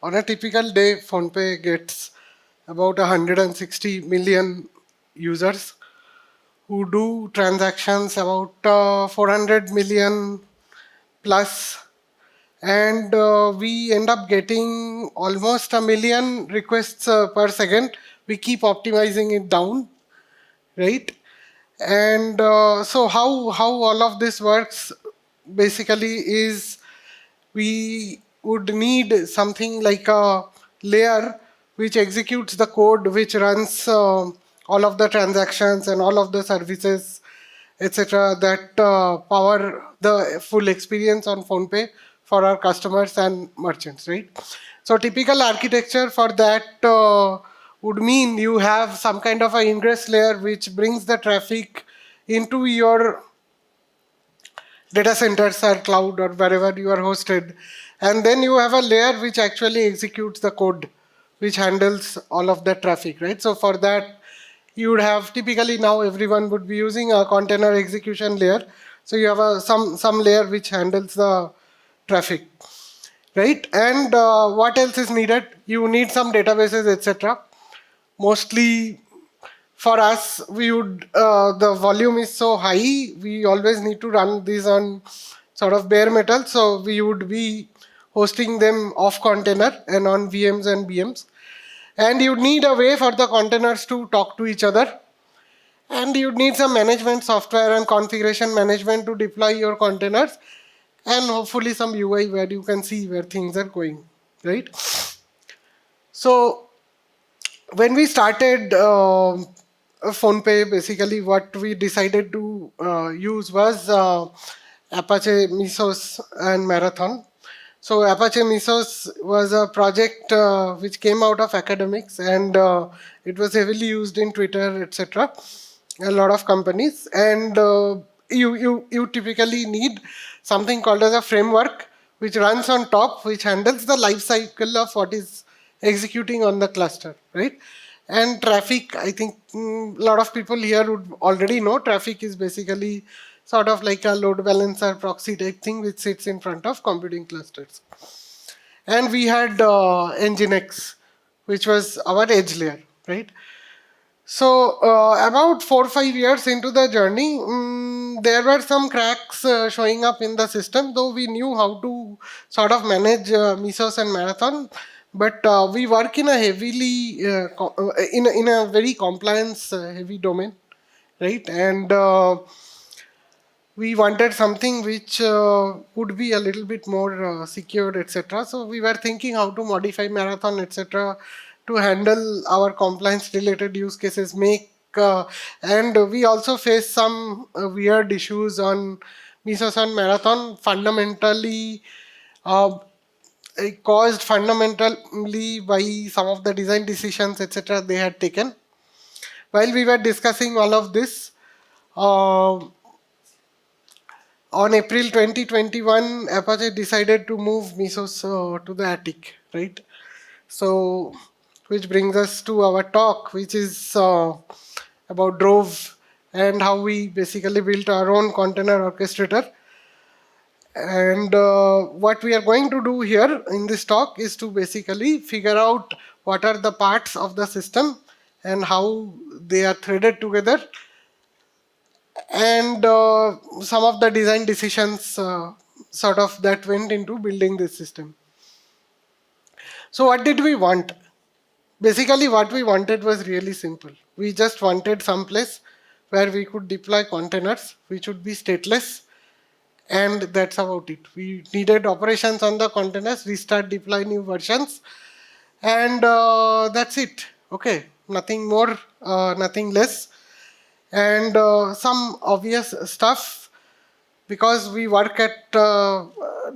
On a typical day, PhonePe gets about 160 million users who do transactions about 400 million plus, and we end up getting almost a million requests per second. We keep optimizing it down, right? And so how all of this works basically is we would need something like a layer which executes the code which runs all of the transactions and all of the services, etc., that power the full experience on PhonePe for our customers and merchants, right? So typical architecture for that would mean you have some kind of an ingress layer which brings the traffic into your data centers or cloud or wherever you are hosted. And then you have a layer which actually executes the code, which handles all of that traffic, right? So for that, you would have typically now everyone would be using a container execution layer. So you have some layer which handles the traffic, right? And what else is needed? You need some databases, etc. Mostly for us, we would the volume is so high, we always need to run these on sort of bare metal, so we would be hosting them off container and on VMs and BMs. And you need a way for the containers to talk to each other, and you need some management software and configuration management to deploy your containers, and hopefully some UI where you can see where things are going, right? So when we started PhonePe, basically what we decided to use was Apache Mesos and Marathon. So Apache Mesos was a project which came out of academics, and it was heavily used in Twitter, etc. A lot of companies, and you typically need something called as a framework which runs on top, which handles the life cycle of what is executing on the cluster, right? And traffic, I think a lot of people here would already know traffic is basically sort of like a load balancer proxy type thing which sits in front of computing clusters. And we had Nginx, which was our edge layer, right? So about 4 or 5 years into the journey, there were some cracks showing up in the system, though we knew how to sort of manage Mesos and Marathon. But we work in a heavily, in a very compliance heavy domain, right? And we wanted something which would be a little bit more secured, etc. So we were thinking how to modify Marathon, etc., to handle our compliance related use cases, and we also face some weird issues on Mesos and Marathon, fundamentally uh, caused fundamentally by some of the design decisions, etc., they had taken. While we were discussing all of this, uh, on April 2021, Apache decided to move Mesos to the attic, right? So, which brings us to our talk, which is about Drove and how we basically built our own container orchestrator. And what we are going to do here in this talk is to basically figure out what are the parts of the system and how they are threaded together, and some of the design decisions sort of that went into building this system. So what did we want? Basically what we wanted was really simple. We just wanted some place where we could deploy containers which would be stateless, and that's about it. We needed operations on the containers, restart, deploy new versions, and that's it. Okay, nothing more, nothing less, and some obvious stuff because we work at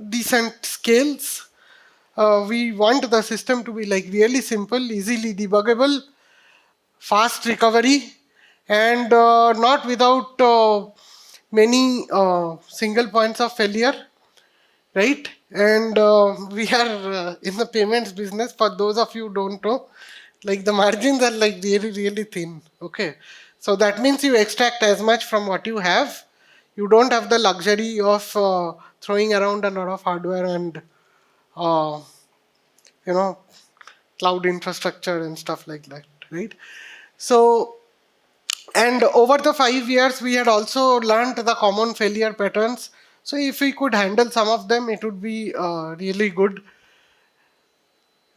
decent scales. We want the system to be like really simple, easily debuggable, fast recovery, and not without many single points of failure, right? And we are in the payments business. For those of you who don't know, like the margins are like really, really thin. Okay, so that means you extract as much from what you have. You don't have the luxury of throwing around a lot of hardware and uh, you know, cloud infrastructure and stuff like that, right? So, and over the 5 years, we had also learned the common failure patterns. So if we could handle some of them, it would be really good,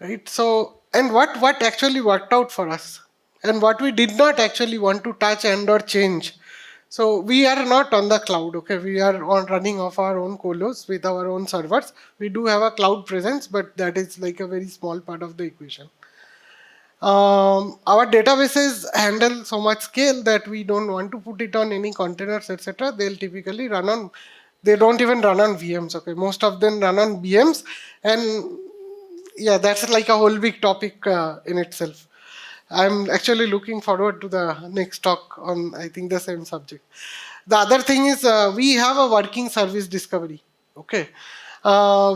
right? So, and what actually worked out for us, and what we did not actually want to touch and or change. So we are not on the cloud, okay? We are on running off our own colos with our own servers. We do have a cloud presence, but that is like a very small part of the equation. Our databases handle so much scale that we don't want to put it on any containers, etc. They'll typically run on, they don't even run on VMs, okay? Most of them run on VMs, and yeah, that's like a whole big topic in itself. I'm actually looking forward to the next talk on, I think, the same subject. The other thing is we have a working service discovery, okay,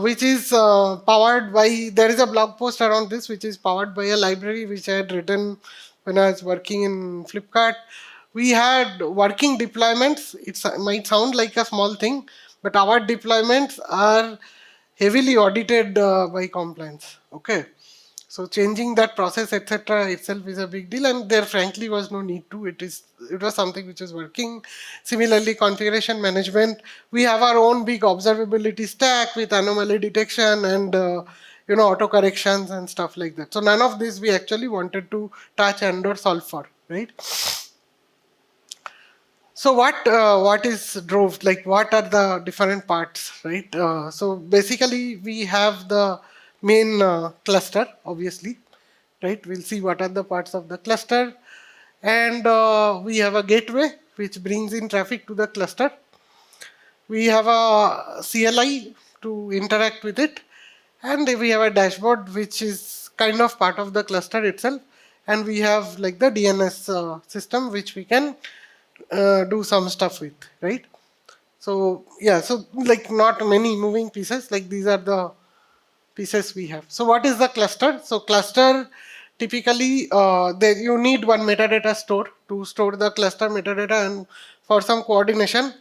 which is powered by, there is a blog post around this, which is powered by a library which I had written when I was working in Flipkart. We had working deployments. It might sound like a small thing, but our deployments are heavily audited by compliance, okay. So changing that process, etc., itself is a big deal, and there frankly was no need to. It was something which is working. Similarly, configuration management. We have our own big observability stack with anomaly detection and auto corrections and stuff like that. So none of this we actually wanted to touch and or solve for, right? So what is drove, like what are the different parts, right? So basically we have the main cluster, obviously, right? We'll see what are the parts of the cluster, and we have a gateway which brings in traffic to the cluster. We have a CLI to interact with it, and we have a dashboard which is kind of part of the cluster itself, and we have like the DNS system which we can do some stuff with, right? So yeah, so like not many moving pieces, like these are the pieces we have. So what is the cluster? So cluster, typically there you need one metadata store to store the cluster metadata, and for some coordination.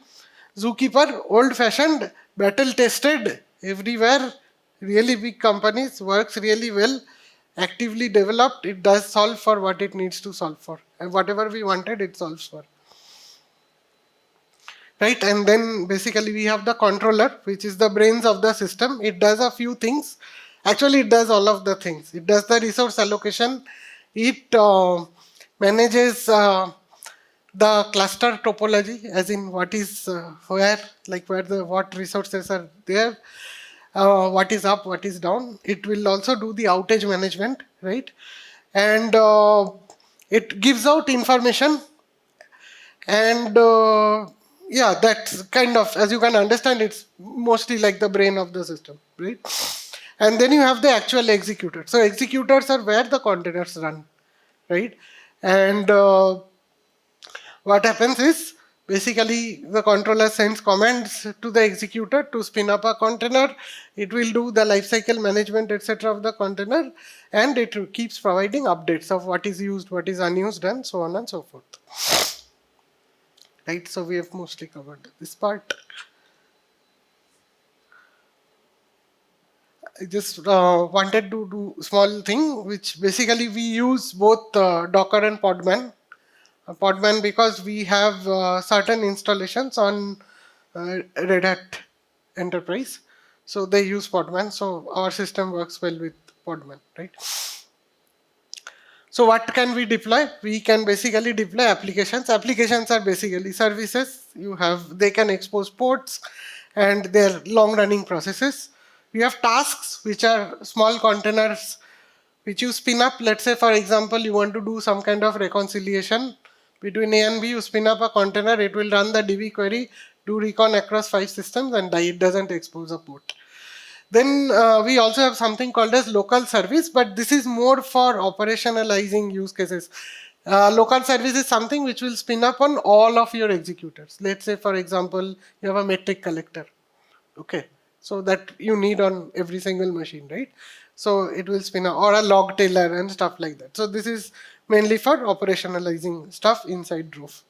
Zookeeper, old fashioned, battle tested everywhere, really big companies, works really well, actively developed. It does solve for what it needs to solve for, and whatever we wanted it solves for, right? And then basically we have the controller, which is the brains of the system. It does a few things. Actually, it does all of the things. It does the resource allocation. It manages the cluster topology, as in what is where, like where the what resources are there, what is up, what is down. It will also do the outage management, right? And it gives out information, and yeah, that's kind of, as you can understand, it's mostly like the brain of the system, right? And then you have the actual executor. So executors are where the containers run, right? And what happens is basically the controller sends commands to the executor to spin up a container. It will do the lifecycle management, etc., of the container, and it keeps providing updates of what is used, what is unused, and so on and so forth. Right, so we have mostly covered this part. I just wanted to do small thing, which basically we use both Docker and Podman. Podman because we have certain installations on Red Hat Enterprise, so they use Podman. So our system works well with Podman, right? So what can we deploy? We can basically deploy applications. Applications are basically services. They can expose ports, and they're long running processes. We have tasks, which are small containers which you spin up. Let's say, for example, you want to do some kind of reconciliation between A and B. You spin up a container, it will run the DB query, do recon across 5 systems, and it doesn't expose a port. Then we also have something called as local service, but this is more for operationalizing use cases. Local service is something which will spin up on all of your executors. Let's say, for example, you have a metric collector. Okay, so that you need on every single machine, right? So it will spin up, or a log tailor and stuff like that. So this is mainly for operationalizing stuff inside Drove.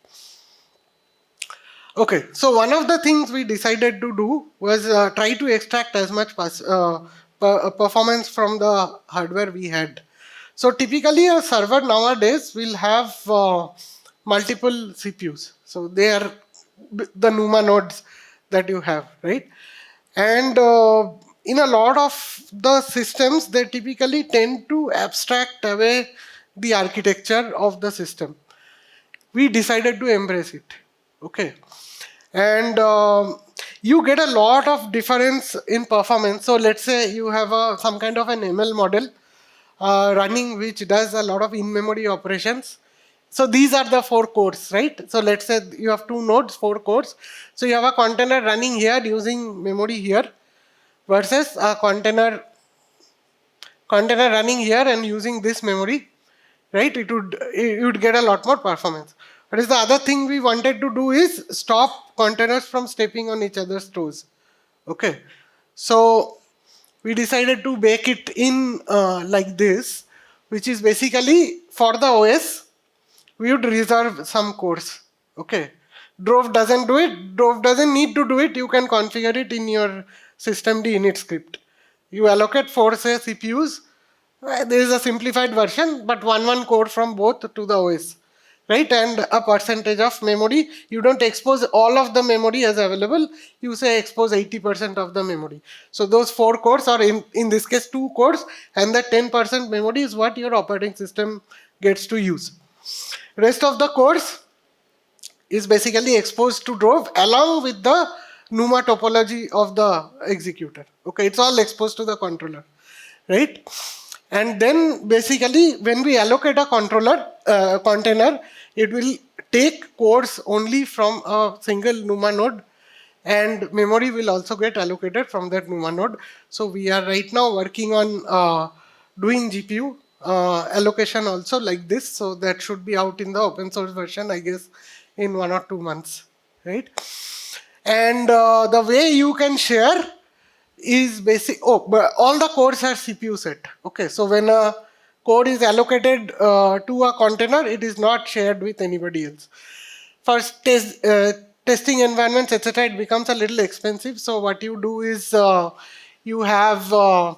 Okay, so one of the things we decided to do was try to extract as much performance from the hardware we had. So typically a server nowadays will have multiple CPUs. So they are the NUMA nodes that you have, right? And in a lot of the systems, they typically tend to abstract away the architecture of the system. We decided to embrace it. Okay. And you get a lot of difference in performance. So let's say you have some kind of an ML model running which does a lot of in-memory operations. So these are the 4 cores, right? So let's say you have 2 nodes, 4 cores. So you have a container running here using memory here versus a container running here and using this memory, right? You would get a lot more performance. What is the other thing we wanted to do is stop containers from stepping on each other's toes. Okay, so we decided to bake it in like this, which is basically for the OS we would reserve some cores. Okay, Drove doesn't do it. Drove doesn't need to do it. You can configure it in your systemd init script. You allocate 4 say CPUs. There is a simplified version, but one core from both to the OS, right? And a percentage of memory. You don't expose all of the memory as available. You say expose 80% of the memory. So those 4 cores, or in this case 2 cores, and that 10% memory is what your operating system gets to use. Rest of the cores is basically exposed to Drove along with the NUMA topology of the executor. Okay, it's all exposed to the controller, right? And then basically when we allocate a container, it will take cores only from a single NUMA node, and memory will also get allocated from that NUMA node. So we are right now working on doing GPU allocation also like this. So that should be out in the open source version, I guess, in 1 or 2 months, right? And the way you can share is basic. Oh, but all the cores are CPU set. Okay, so when a code is allocated to a container, it is not shared with anybody else. For testing environments, etc., it becomes a little expensive. So what you do is you have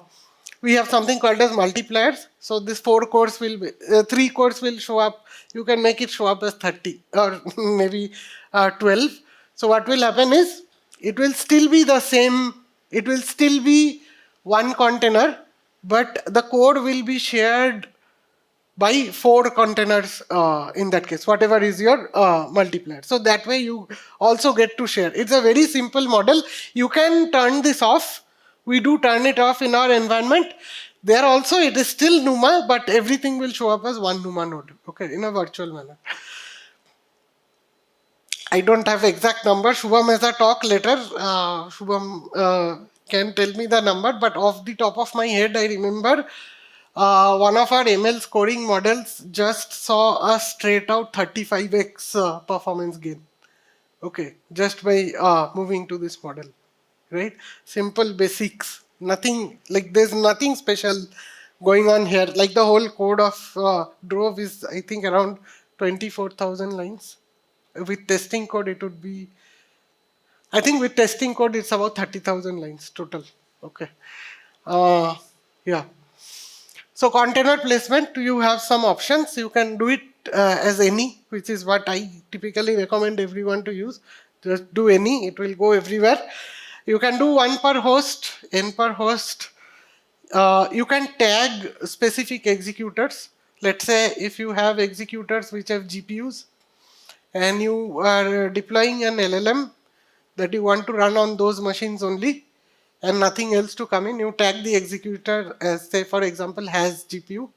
we have something called as multipliers. So this 4 cores will be 3 cores will show up. You can make it show up as 30 or maybe 12. So what will happen is it will still be the same. It will still be one container, but the code will be shared by 4 containers in that case, whatever is your multiplier. So that way you also get to share. It's a very simple model. You can turn this off. We do turn it off in our environment. There also it is still NUMA, but everything will show up as one NUMA node, okay, in a virtual manner. I don't have exact number. Shubham has a talk later. Shubham can tell me the number, but off the top of my head, I remember one of our ML scoring models just saw a straight out 35x performance gain. Okay, just by moving to this model, right? Simple basics. Nothing like there's nothing special going on here. Like the whole code of Drove is, I think, around 24,000 lines. With testing code, it would be, I think with testing code, it's about 30,000 lines total. Okay. Yeah. So container placement, you have some options. You can do it as any, which is what I typically recommend everyone to use. Just do any, it will go everywhere. You can do 1 per host, n per host. You can tag specific executors. Let's say if you have executors which have GPUs, and you are deploying an LLM that you want to run on those machines only and nothing else to come in, you tag the executor as, say, for example, has GPU.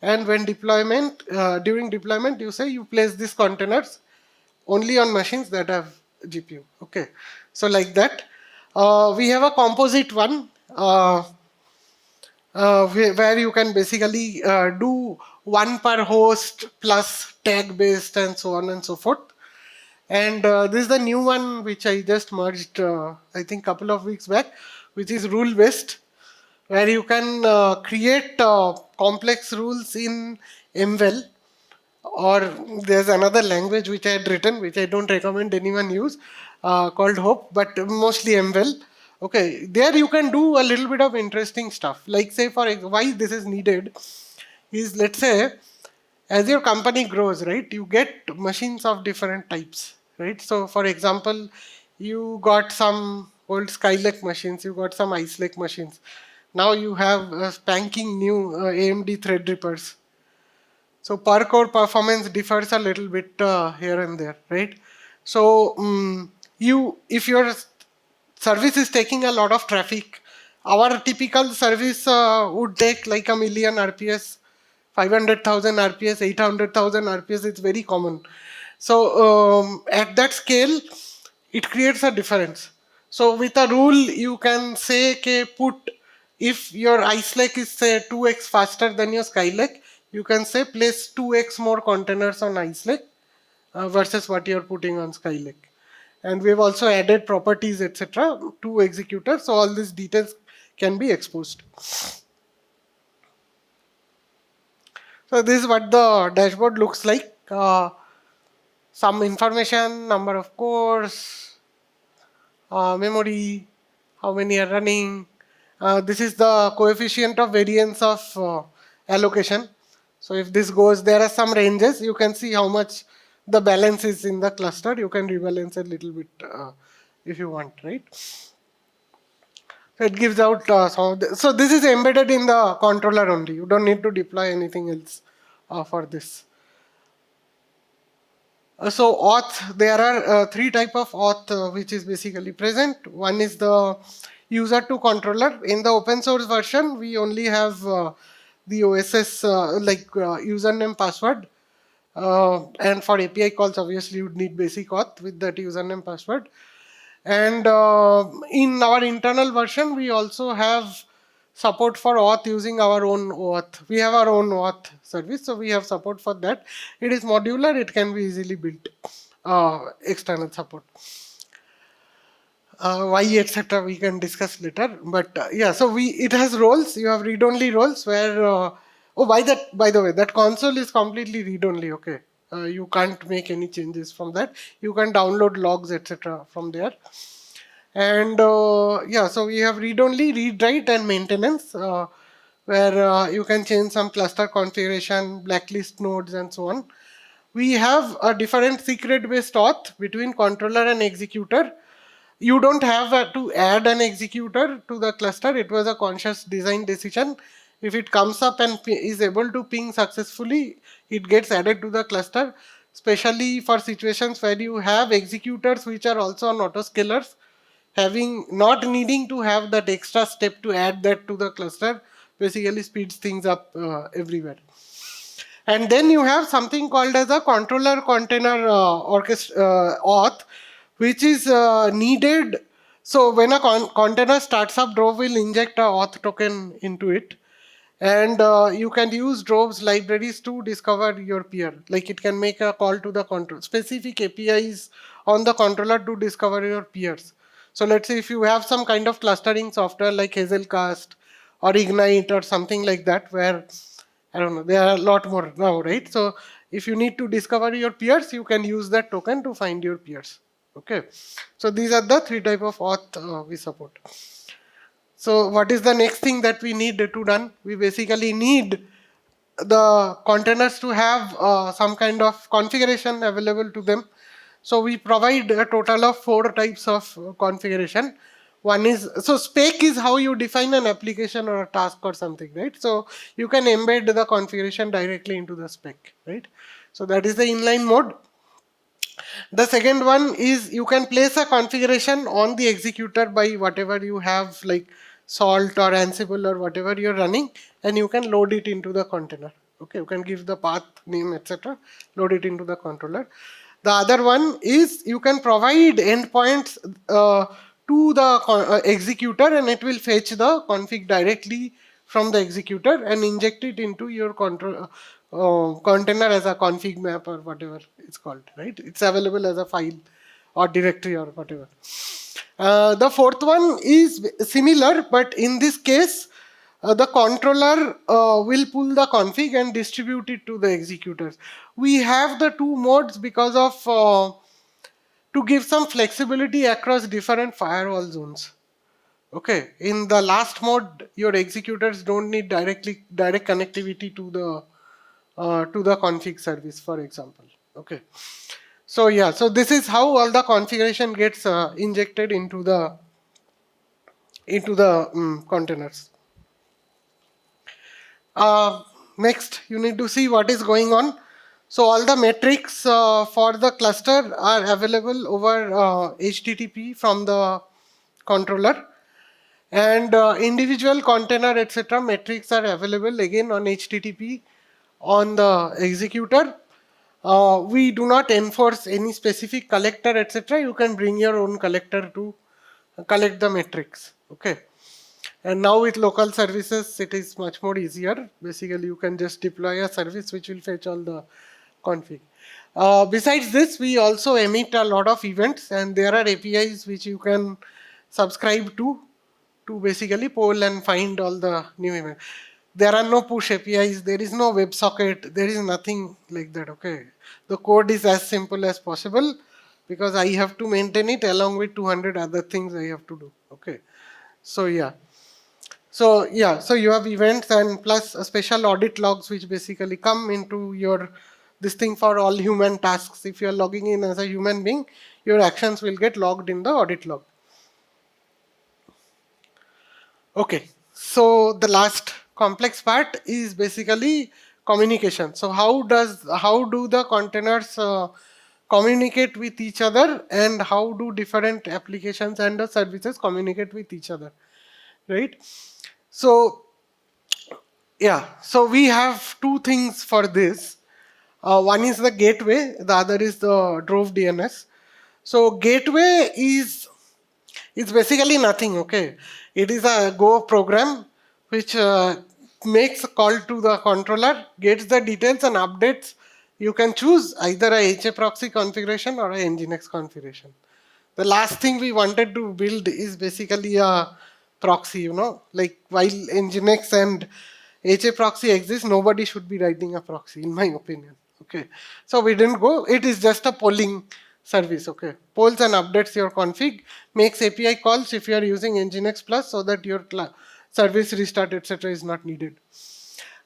And when during deployment, you say you place these containers only on machines that have GPU. Okay, so like that. We have a composite one where you can basically do 1 per host plus tag based and so on and so forth. And this is the new one which I just merged, I think, couple of weeks back, which is rule based, where you can create complex rules in MWell, or there's another language which I had written, which I don't recommend anyone use, called Hope, but mostly MWell. Okay, there you can do a little bit of interesting stuff. Like say why this is needed is, let's say, as your company grows, right, you get machines of different types, right? So for example, you got some old Skylake machines, you got some Ice Lake machines. Now you have spanking new AMD Threadrippers. So per core performance differs a little bit here and there, right? So you, if your service is taking a lot of traffic, our typical service would take like a million RPS, 500,000 RPS, 800,000 RPS. It's very common. So at that scale, it creates a difference. So with a rule, you can say, okay, put, if your Ice Lake is say 2x faster than your Skylake, you can say place 2x more containers on Ice Lake versus what you're putting on Skylake. And we've also added properties, etc. to executors, so all these details can be exposed. So this is what the dashboard looks like. Some information, number of cores, memory, how many are running. This is the coefficient of variance of allocation. So if this goes, there are some ranges. You can see how much the balance is in the cluster. You can rebalance a little bit if you want, right? So it gives out some of the, so this is embedded in the controller only. You don't need to deploy anything else for this. So auth, there are three type of auth which is basically present. One is the user to controller. In the open source version, we only have the OSS username password. And for API calls, obviously, you would need basic auth with that username password. And in our internal version, we also have support for auth using our own auth. We have our own auth service, so we have support for that. It is modular, it can be easily built, external support. Why, etc. we can discuss later. But yeah, so it has roles. You have read-only roles where, by the way, that console is completely read-only, okay. You can't make any changes from that. You can download logs, etc. from there. And yeah, so we have read-only, read-write, and maintenance, where you can change some cluster configuration, blacklist nodes, and so on. We have a different secret-based auth between controller and executor. You don't have to add an executor to the cluster. It was a conscious design decision. If it comes up and is able to ping successfully, it gets added to the cluster, especially for situations where you have executors which are also on autoscalers. Having not needing to have that extra step to add that to the cluster basically speeds things up everywhere. And then you have something called as a controller container auth, which is needed. So when a container starts up, Drove will inject a auth token into it. And you can use Drove's libraries to discover your peer. Like it can make a call to the control, specific APIs on the controller to discover your peers. So let's say if you have some kind of clustering software like Hazelcast or Ignite or something like that, where I don't know, there are a lot more now, right? So if you need to discover your peers, you can use that token to find your peers. Okay. So these are the three type of auth we support. So what is the next thing that we need to done? We basically need the containers to have some kind of configuration available to them. So we provide a total of 4 types of configuration. One is, so spec is how you define an application or a task or something, right? So you can embed the configuration directly into the spec, right? So that is the inline mode. The second one is you can place a configuration on the executor by whatever you have, like Salt or Ansible or whatever you're running, and you can load it into the container. Okay, you can give the path name, etc. Load it into the controller. The other one is you can provide endpoints to the executor, and it will fetch the config directly from the executor and inject it into your container as a config map or whatever it's called, right? It's available as a file or directory or whatever. The fourth one is similar, but in this case, the controller will pull the config and distribute it to the executors. We have the two modes because of to give some flexibility across different firewall zones. Okay, in the last mode, your executors don't need direct connectivity to the config service, for example. Okay, so yeah, so this is how all the configuration gets injected into the containers. Uh, Next, you need to see what is going on. So all the metrics for the cluster are available over HTTP from the controller, and individual container etc. metrics are available again on HTTP on the executor. We do not enforce any specific collector etc. You can bring your own collector to collect the metrics. Okay. And now with local services, it is much more easier. Basically, you can just deploy a service which will fetch all the config. Besides this, we also emit a lot of events, and there are APIs which you can subscribe to basically poll and find all the new events. There are no push APIs, there is no WebSocket, there is nothing like that. Okay, the code is as simple as possible because I have to maintain it along with 200 other things I have to do. Okay, so yeah. So yeah, so you have events and plus a special audit logs which basically come into your this thing for all human tasks. If you are logging in as a human being, your actions will get logged in the audit log. Okay, so the last complex part is basically communication. So how do the containers communicate with each other, and how do different applications and the services communicate with each other, right? So yeah, so we have two things for this. One is the gateway, the other is the Drove DNS. So gateway is basically nothing. Okay, it is a Go program which makes a call to the controller, gets the details and updates. You can choose either a HA proxy configuration or a Nginx configuration. The last thing we wanted to build is basically a proxy, like while Nginx and HA proxy exists, nobody should be writing a proxy, in my opinion. Okay, so we didn't go. It is just a polling service. Okay, polls and updates your config, makes API calls if you are using Nginx Plus, so that your service restart etc. is not needed.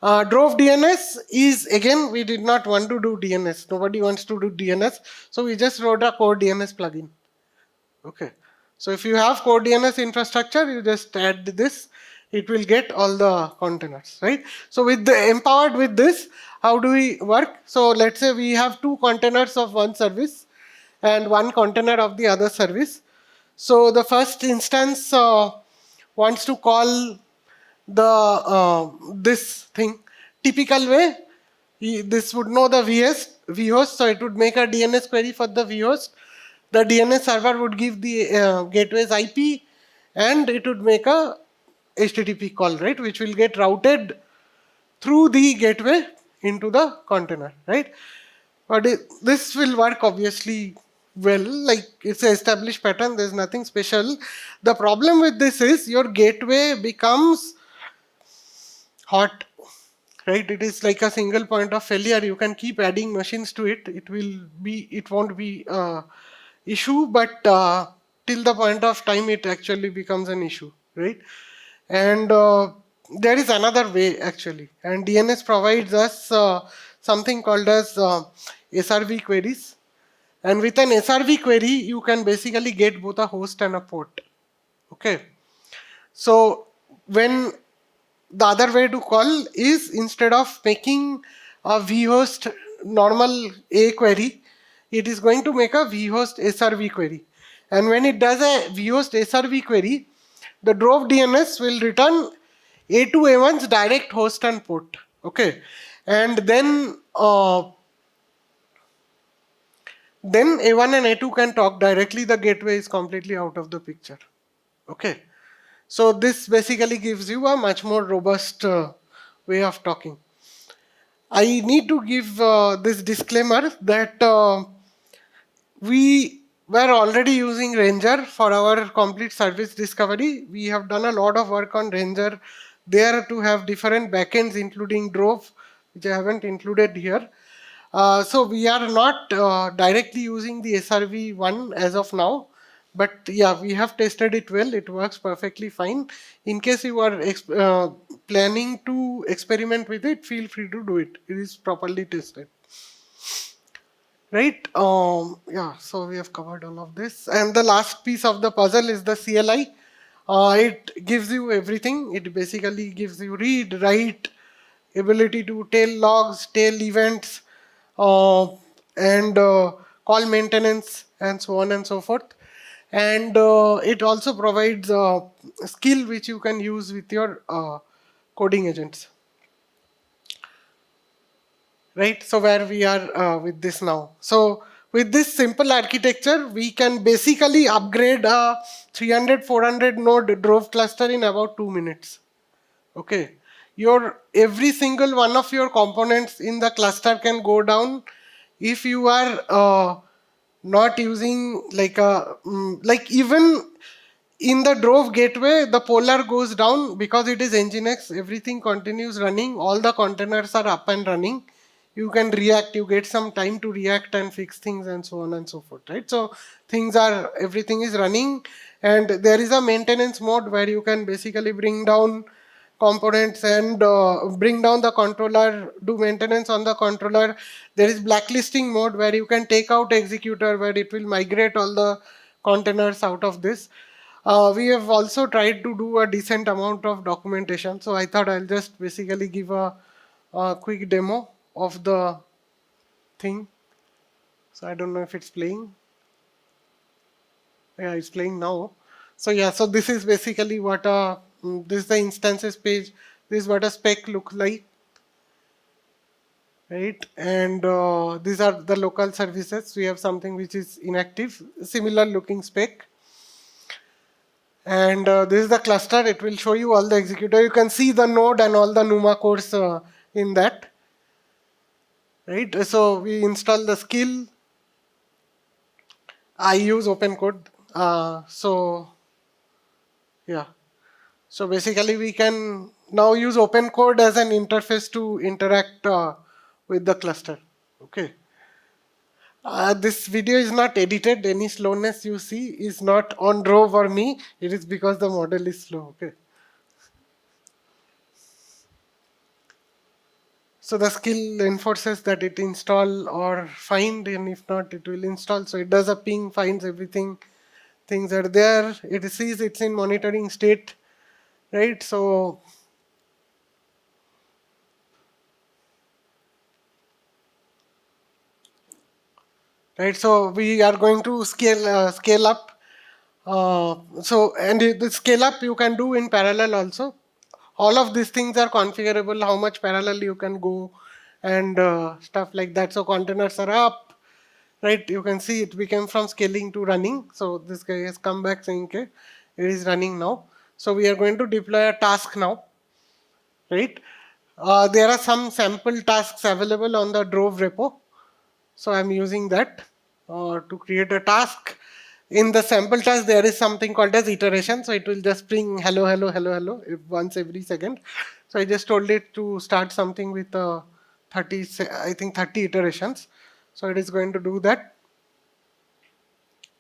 Drove DNS is, again, we did not want to do DNS. Nobody wants to do DNS, so we just wrote a core DNS plugin. Okay, so if you have core DNS infrastructure, you just add this, it will get all the containers, right? So with the empowered with this, how do we work? So let's say we have two containers of one service and one container of the other service. So the first instance wants to call this thing typical way. This would know the vhost, so it would make a DNS query for the vhost. The DNS server would give the gateway's IP, and it would make a HTTP call, right, which will get routed through the gateway into the container, right? But this will work obviously well, like it's an established pattern, there's nothing special. The problem with this is your gateway becomes hot, right? It is like a single point of failure. You can keep adding machines to it. It won't be issue, but till the point of time it actually becomes an issue, right? And there is another way actually, and DNS provides us something called as SRV queries. And with an SRV query, you can basically get both a host and a port. Okay. So when the other way to call is, instead of making a vhost normal A query, it is going to make a vhost SRV query. And when it does a vhost SRV query, the Drove DNS will return A2 A1's direct host and port. Okay. And then A1 and A2 can talk directly. The gateway is completely out of the picture. Okay. So this basically gives you a much more robust way of talking. I need to give this disclaimer that we were already using Ranger for our complete service discovery. We have done a lot of work on Ranger there to have different backends, including Drove, which I haven't included here. So we are not directly using the SRV one as of now, But yeah, we have tested it well. It works perfectly fine. In case you are planning to experiment with it, feel free to do it. It is properly tested. Right? Yeah, so we have covered all of this. And the last piece of the puzzle is the CLI. It gives you everything. It basically gives you read, write, ability to tail logs, tail events, uh, and call maintenance, and so on and so forth. And it also provides a skill which you can use with your coding agents. Right, so where we are with this now. So with this simple architecture, we can basically upgrade a 300 400 node Drove cluster in about 2 minutes. Okay, your every single one of your components in the cluster can go down if you are not using like a like even in the Drove gateway, the polar goes down because it is Nginx. Everything continues running. All the containers are up and running. You can react. You get some time to react and fix things and so on and so forth. Right. So things are everything is running, and there is a maintenance mode where you can basically bring down components and bring down the controller, do maintenance on the controller. There is blacklisting mode where you can take out executor, where it will migrate all the containers out of this. We have also tried to do a decent amount of documentation, so I thought I'll just basically give a quick demo of the thing. So I don't know if it's playing. Yeah, it's playing now. So yeah, so this is basically what this is the instances page. This is what a spec looks like, right? And these are the local services. We have something which is inactive, similar looking spec. And this is the cluster. It will show you all the executor. You can see the node and all the NUMA cores in that. Right. So we install the skill. I use OpenCode. So yeah. So basically, we can now use OpenCode as an interface to interact with the cluster. Okay. This video is not edited. Any slowness you see is not on Drove or me. It is because the model is slow. Okay. So the skill enforces that it install or find, and if not, it will install. So it does a ping, finds everything, things are there. It sees it's in monitoring state, right? So right, so we are going to scale up. So and the scale up you can do in parallel also. All of these things are configurable. How much parallel you can go, and stuff like that. So containers are up. Right, you can see it became from scaling to running. So this guy has come back saying, okay, it is running now. So we are going to deploy a task now, right? There are some sample tasks available on the Drove repo. So I'm using that to create a task. In the sample task, there is something called as iteration. So it will just bring hello, hello, hello, hello once every second. So I just told it to start something with 30, I think 30 iterations. So it is going to do that.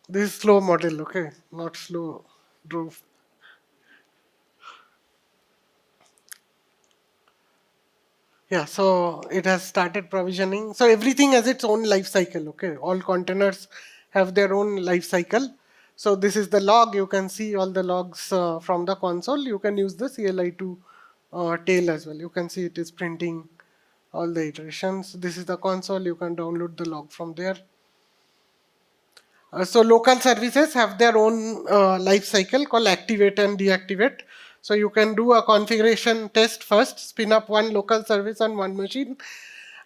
This is slow model, okay, not slow Drove. Yeah, so it has started provisioning. So everything has its own life cycle, okay. All containers have their own life cycle. So this is the log. You can see all the logs from the console. You can use the CLI to tail as well. You can see it is printing all the iterations. This is the console. You can download the log from there. So local services have their own life cycle called activate and deactivate. So you can do a configuration test first, spin up one local service on one machine.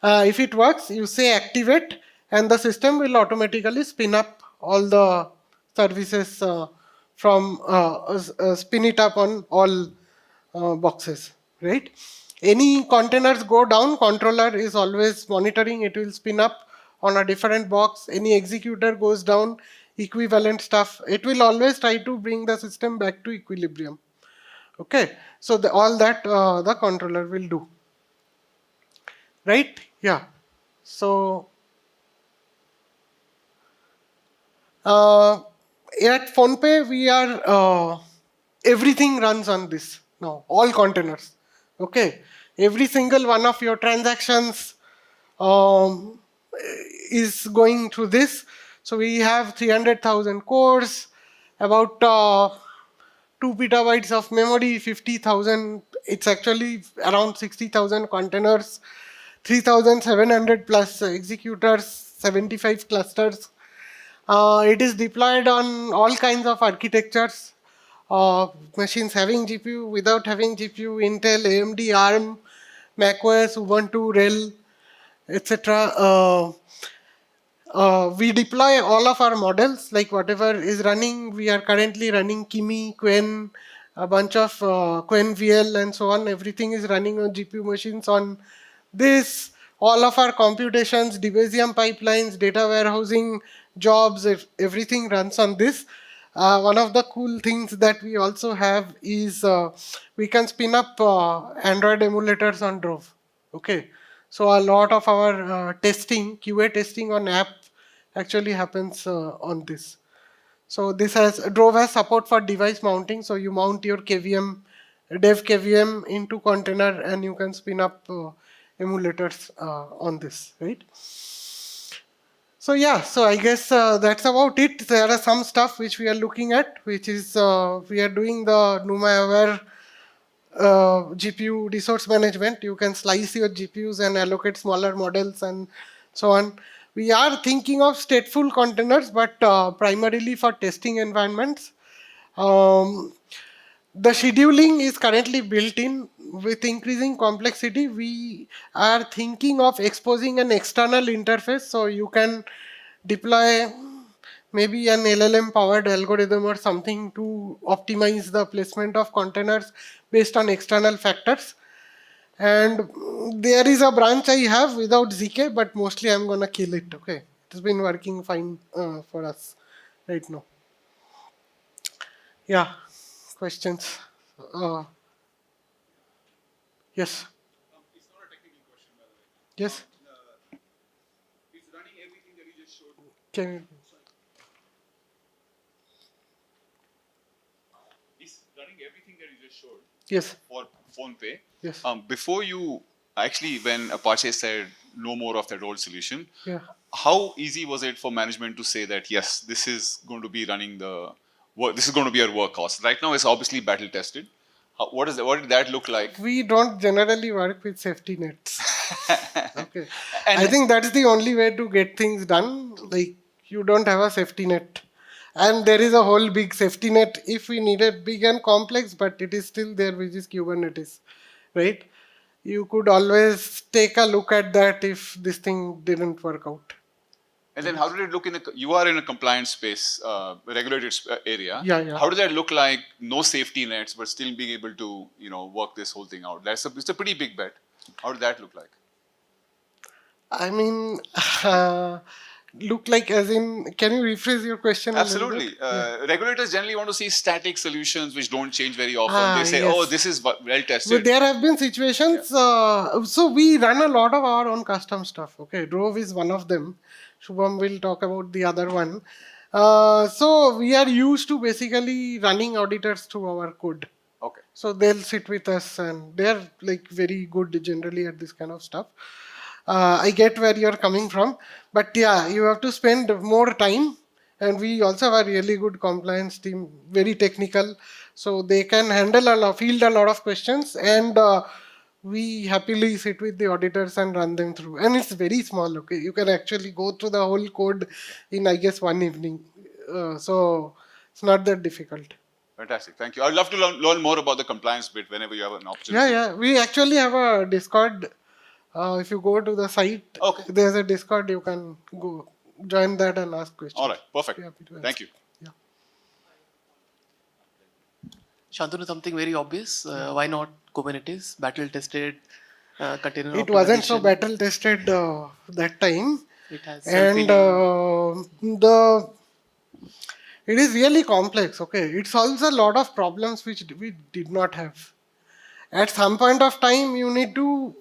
If it works, you say activate, and the system will automatically spin up all the services from spin it up on all boxes, right? Any containers go down, controller is always monitoring, it will spin up on a different box. Any executor goes down, equivalent stuff, it will always try to bring the system back to equilibrium. Okay, so all that the controller will do, right? Yeah. So uh, at PhonePe, we are everything runs on this now. All containers. Okay, every single one of your transactions um, is going through this. So we have 300,000 cores, about 2 petabytes of memory, 50,000. It's actually around 60,000 containers, 3,700 plus executors, 75 clusters. It is deployed on all kinds of architectures. Machines having GPU, without having GPU, Intel, AMD, ARM, macOS, Ubuntu, RHEL, etc. We deploy all of our models, like whatever is running. We are currently running Kimi, Quen, a bunch of Quen VL and so on. Everything is running on GPU machines on this. All of our computations, Debezium pipelines, data warehousing jobs, everything runs on this. One of the cool things that we also have is we can spin up Android emulators on Drove. Okay, so a lot of our testing, QA testing on app actually happens on this. So this has Drove has support for device mounting. So you mount your KVM, dev KVM into container, and you can spin up emulators on this, right? So yeah, so I guess that's about it. There are some stuff which we are looking at, which is we are doing the NUMA aware GPU resource management. You can slice your GPUs and allocate smaller models and so on. We are thinking of stateful containers, but primarily for testing environments. Um, the scheduling is currently built in. With increasing complexity, we are thinking of exposing an external interface, so you can deploy maybe an LLM powered algorithm or something to optimize the placement of containers based on external factors. And there is a branch I have without ZK, but mostly I'm gonna kill it. Okay, it's been working fine for us right now. Yeah, questions? Uh, yes. It's not a technical question, by the way. Yes. It's running everything that you just showed. Can you? It's running everything that you just showed Yes. for PhonePe. Yes. Before you actually, when Apache said no more of that old solution, Yeah. how easy was it for management to say that yes, this is going to be running the work, this is going to be our workhorse? Right now, it's obviously battle tested. What did that look like? We don't generally work with safety nets. Okay. I And think that's the only way to get things done. Like, you don't have a safety net. And there is a whole big safety net if we need it big and complex, but it is still there, which is Kubernetes, right? You could always take a look at that if this thing didn't work out. And then how did it look in the, you are in a compliance space, regulated area. Yeah, yeah. How did that look like? No safety nets, but still being able to, work this whole thing out. It's a pretty big bet. How did that look like? I mean, look like as in, can you rephrase your question a little Absolutely. bit? Yeah. Regulators generally want to see static solutions which don't change very often. They say, Yes. oh, this is well But tested. there have been situations, so we run a lot of our own custom stuff. Okay, Drove is one of them. Shubham will talk about the other one. So we are used to basically running auditors through our code. Okay. So they'll sit with us and they're like very good generally at this kind of stuff. I get where you're coming from, but yeah, you have to spend more time. And we also have a really good compliance team, very technical, so they can handle field a lot of questions, and we happily sit with the auditors and run them through. And it's very small. Okay, you can actually go through the whole code in, I guess, one evening. So it's not that difficult. Fantastic. Thank you. I'd love to learn more about the compliance bit whenever you have an opportunity. Yeah. We actually have a Discord. If you go to the site, Okay. there's a Discord. You can go join that and ask questions. All right. Perfect. Be happy to Thank you. Yeah. Shantanu, something very obvious. Why not Kubernetes? Battle tested container It wasn't so optimization. battle tested that time, It has and the it is really complex. Okay, it solves a lot of problems which we did not have. At some point of time, you need to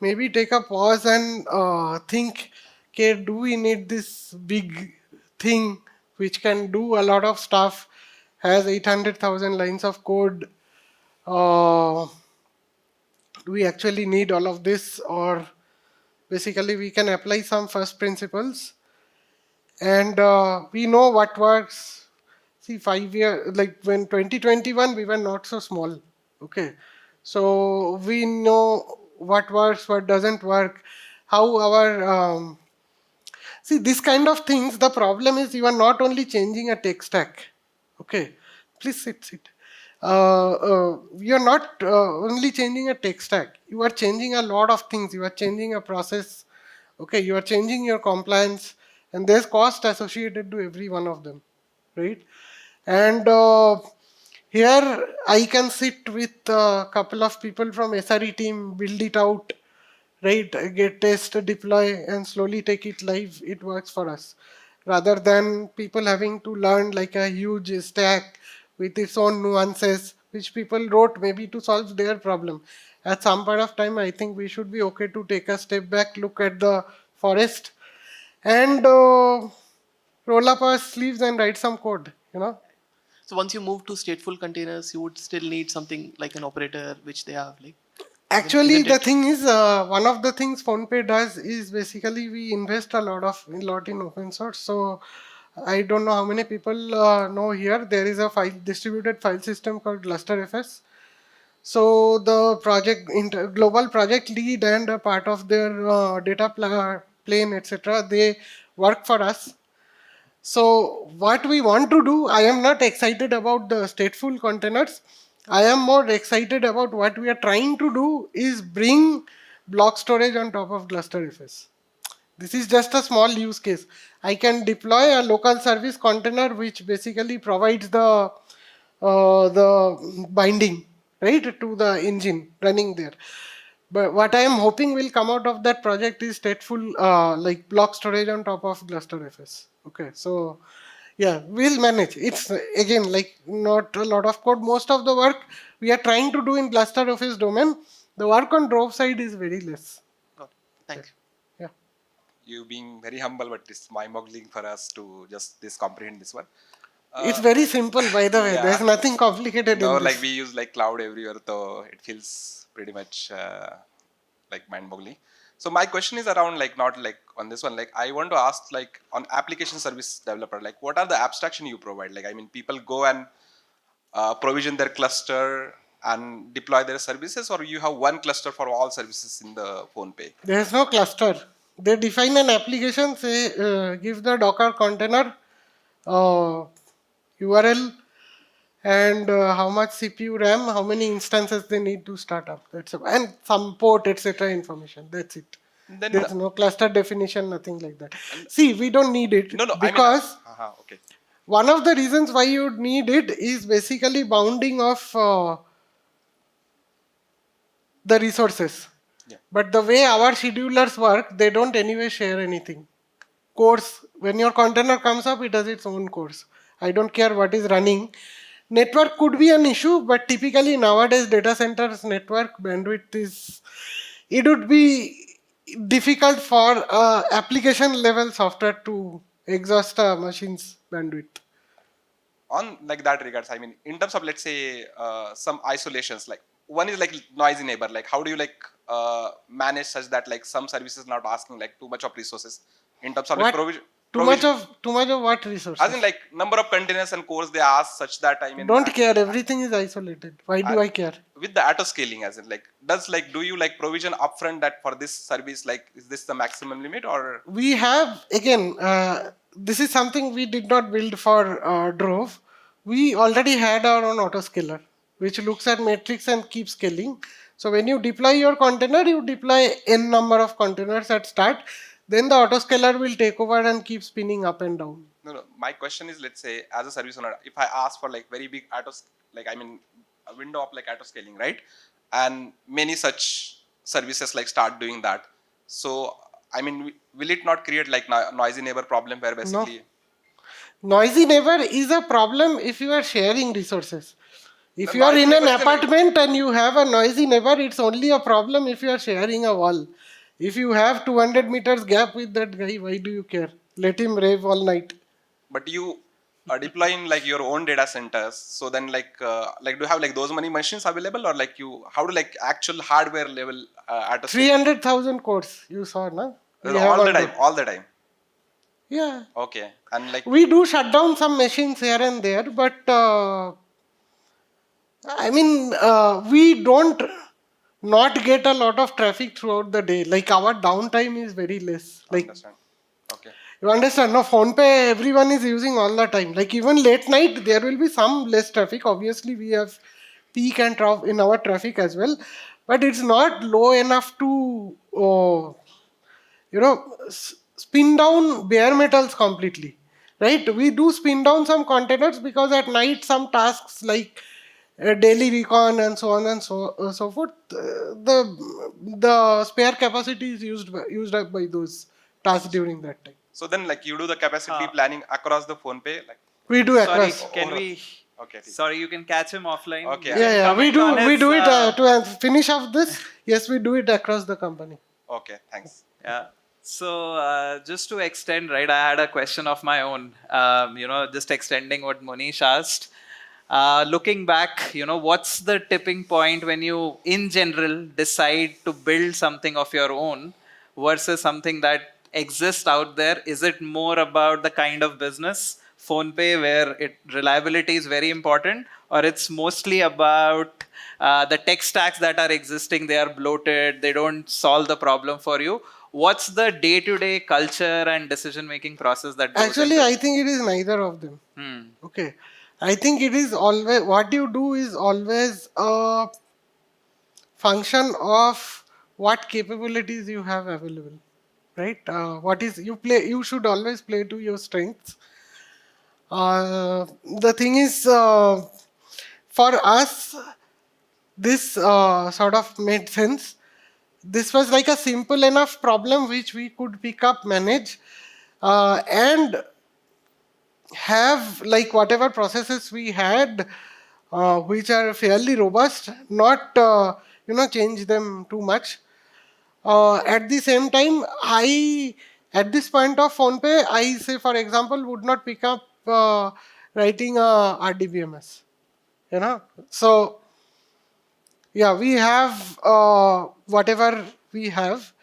maybe take a pause and think, okay, do we need this big thing which can do a lot of stuff, has 800,000 lines of code. Uh, do we actually need all of this, or basically we can apply some first principles, and we know what works. See, 5 year, like when 2021, we were not so small. Okay, so we know what works, what doesn't work, how our see, this kind of things. The problem is you are not only changing a tech stack. Okay, please sit. You are not only changing a tech stack. You are changing a lot of things. You are changing a process. Okay, you are changing your compliance, and there's cost associated to every one of them, right? And here I can sit with a couple of people from SRE team, build it out, right? Get test, deploy, and slowly take it live. It works for us, rather than people having to learn like a huge stack with its own nuances, which people wrote maybe to solve their problem. At some point of time, I think we should be okay to take a step back, look at the forest, and roll up our sleeves and write some code. So once you move to stateful containers, you would still need something like an operator, which they have, like, Actually, isn't the it? thing is, one of the things PhonePe does is basically we invest a lot in open source. So I don't know how many people know here. There is a distributed file system called GlusterFS. So the global project lead and a part of their plane, etc., they work for us. So what we want to do, I am not excited about the stateful containers. I am more excited about what we are trying to do is bring block storage on top of GlusterFS. This is just a small use case. I can deploy a local service container which basically provides the binding, right, to the engine running there. But what I am hoping will come out of that project is stateful, like block storage on top of GlusterFS. Okay, so yeah, we'll manage. It's again like not a lot of code. Most of the work we are trying to do in GlusterFS domain, the work on Drove side is very less. Got it. Thank you. Yeah, You being very humble, but it's mind-boggling for us to just this comprehend this one. it's Uh, very simple. By the way, yeah. there's nothing complicated No, in like this. we use like cloud everywhere, so it feels pretty much like mind-boggling. So my question is around like not like on this one. Like I want to ask like on application service developer, like what are the abstraction you provide? Like I mean, people go and provision their cluster and deploy their services, or you have one cluster for all services in the PhonePe? There's no cluster. They define an application, say, give the Docker container uh, URL and how much CPU RAM, how many instances they need to start up. And some port, etc. information. That's it. Then There's no cluster definition, nothing like that. and See, we don't need it no, no, I mean, because okay. one of the reasons why you need it is basically bounding of the resources. Yeah. But the way our schedulers work, they don't anyway share anything. Course, when your container comes up, it has its own course. I don't care what is running. Network could be an issue, but typically nowadays data centers network bandwidth is, it would be difficult for application level software to exhaust a machine's bandwidth. On like that regards, I mean, in terms of let's say some isolations, like one is like noisy neighbor. Like how do you like manage such that like some services not asking like too much of resources in terms of like What? Too much of what as in resources? like number of containers and cores they ask such that I mean Don't care. Everything is isolated. Why do and I care? with the auto scaling as in like does like do you like provision upfront that for this service like is this the maximum limit or We have again. This is something we did not build for Drove. We already had our own autoscaler, which looks at metrics and keeps scaling. So when you deploy your container, you deploy n number of containers at start. Then the autoscaler will take over and keep spinning up and down. no, my question is let's say as a service owner if I ask for like very big like I mean a window of like auto scaling right and many such services like start doing that so I mean will it not create like noisy neighbor problem where No. basically Noisy neighbor is a problem if you are sharing resources. If the you are noisy in an neighbor is apartment and you have a noisy neighbor, it's only a problem if you are sharing a wall. If you have 200 meters gap with that guy, why do you care? Let him rave all night. but you deploy in like your own data centers. So then like do you have like those many machines available, or like you how to like actual hardware level at a 300,000 cores you saw, na? We have all the on time, the, all the time. yeah. Okay, and like We do shut down some machines here and there, but I mean, we don't not get a lot of traffic throughout the day. Like our downtime is very less. Like understand. Okay. you understand, no, PhonePe everyone is using all the time. Like even late night, there will be some less traffic. Obviously, we have peak and trough in our traffic as well, but it's not low enough to, spin down bare metals completely. Right? We do spin down some containers because at night some tasks like daily recon and so on and so forth, the spare capacity is used up by those tasks during that time. So then like you do the capacity planning across the PhonePe, like We do Sorry, across. can we? okay. Sorry, you can catch him offline. Okay. You Yeah, can yeah, we comment on do. We his, do it to finish off this. Yes, we do it across the company. Okay, thanks. Yeah. So just to extend, right? I had a question of my own. Just extending what Monish asked. Looking back, what's the tipping point when you, in general, decide to build something of your own versus something that exists out there? Is it more about the kind of business, PhonePe, where reliability is very important, or it's mostly about the tech stacks that are existing? They are bloated. They don't solve the problem for you. What's the day-to-day culture and decision-making process that goes Actually, into? I think it is neither of them. Hmm. Okay, I think it is always what you do is always a function of what capabilities you have available, right? What is you play? You should always play to your strengths. The thing is, for us, this sort of made sense. This was like a simple enough problem which we could pick up, manage, and have like whatever processes we had, which are fairly robust, not change them too much. At the same time, I at this point of PhonePe, I say for example would not pick up writing a RDBMS. So yeah, we have whatever we have,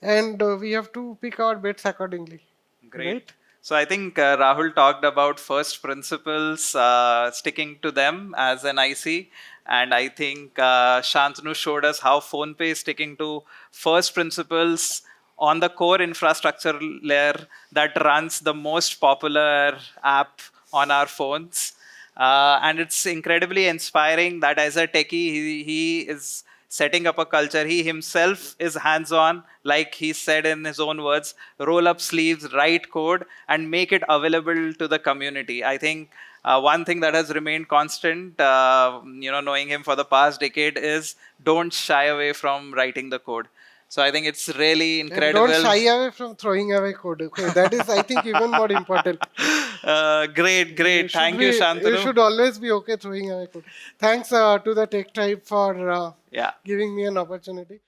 and we have to pick our bets accordingly. Great. Right? So I think Rahul talked about first principles, sticking to them as an IC. And I think Shantanu showed us how PhonePe is sticking to first principles on the core infrastructure layer that runs the most popular app on our phones. And it's incredibly inspiring that as a techie, he is setting up a culture. He himself is hands on, like he said in his own words, roll up sleeves, write code, and make it available to the community. I think one thing that has remained constant, knowing him for the past decade, is don't shy away from writing the code. So I think it's really And don't incredible. shy away from throwing away code. Okay, that is, I think, even more important. Great, great. Thank you, You Shantanu. should always be okay throwing away code. Thanks to the Tech Tribe for Yeah. giving me an opportunity.